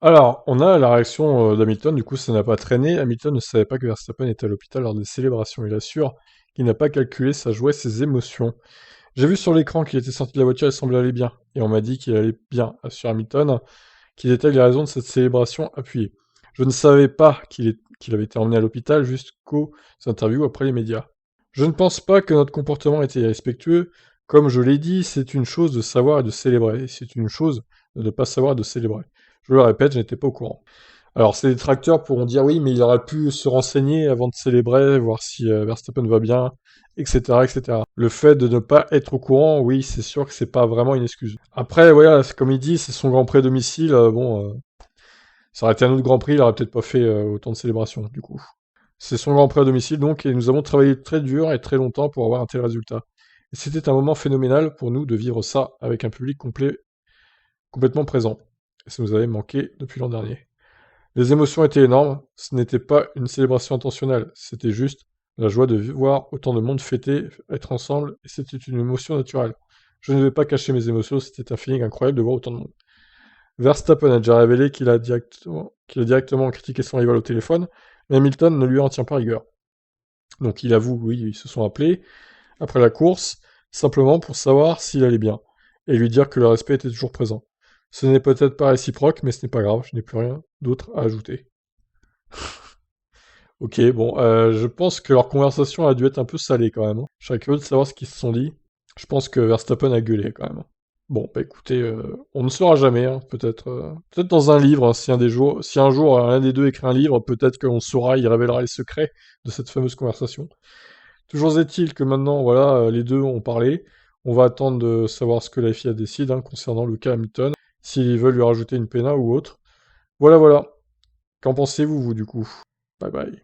Alors, on a la réaction d'Hamilton, du coup ça n'a pas traîné. Hamilton ne savait pas que Verstappen était à l'hôpital lors des célébrations. Il assure qu'il n'a pas calculé sa joie et ses émotions. J'ai vu sur l'écran qu'il était sorti de la voiture et semblait aller bien. Et on m'a dit qu'il allait bien, assure Hamilton, qu'il était les raisons de cette célébration appuyée. Je ne savais pas qu'il avait été emmené à l'hôpital jusqu'aux interviews après les médias. Je ne pense pas que notre comportement était irrespectueux. Comme je l'ai dit, c'est une chose de savoir et de célébrer. C'est une chose de ne pas savoir et de célébrer. Je le répète, je n'étais pas au courant. Alors, ces détracteurs pourront dire oui, mais il aurait pu se renseigner avant de célébrer, voir si Verstappen va bien, etc., etc. Le fait de ne pas être au courant, oui, c'est sûr que c'est pas vraiment une excuse. Après, voilà, comme il dit, c'est son Grand Prix à domicile. Ça aurait été un autre Grand Prix, il aurait peut-être pas fait autant de célébrations, du coup. C'est son Grand Prix à domicile, donc, et nous avons travaillé très dur et très longtemps pour avoir un tel résultat. Et c'était un moment phénoménal pour nous de vivre ça avec un public complet, complètement présent. Et ça nous avait manqué depuis l'an dernier. Les émotions étaient énormes, ce n'était pas une célébration intentionnelle, c'était juste la joie de voir autant de monde fêter, être ensemble, et c'était une émotion naturelle. Je ne vais pas cacher mes émotions, c'était un feeling incroyable de voir autant de monde. Verstappen a déjà révélé qu'il a directement critiqué son rival au téléphone, mais Hamilton ne lui en tient pas rigueur. Donc il avoue, oui, ils se sont appelés après la course, simplement pour savoir s'il allait bien, et lui dire que le respect était toujours présent. Ce n'est peut-être pas réciproque, mais ce n'est pas grave, je n'ai plus rien d'autre à ajouter. Ok, bon, je pense que leur conversation a dû être un peu salée quand même, hein. Je serais curieux de savoir ce qu'ils se sont dit. Je pense que Verstappen a gueulé quand même. Bon, bah écoutez, on ne saura jamais, hein, peut-être dans un livre, hein, si un jour l'un des deux écrit un livre, peut-être qu'on saura, il révélera les secrets de cette fameuse conversation. Toujours est-il que maintenant, voilà, les deux ont parlé. On va attendre de savoir ce que la FIA décide hein, concernant le cas Hamilton, s'ils veulent lui rajouter une pénale ou autre. Voilà, voilà. Qu'en pensez-vous, vous, du coup? Bye bye.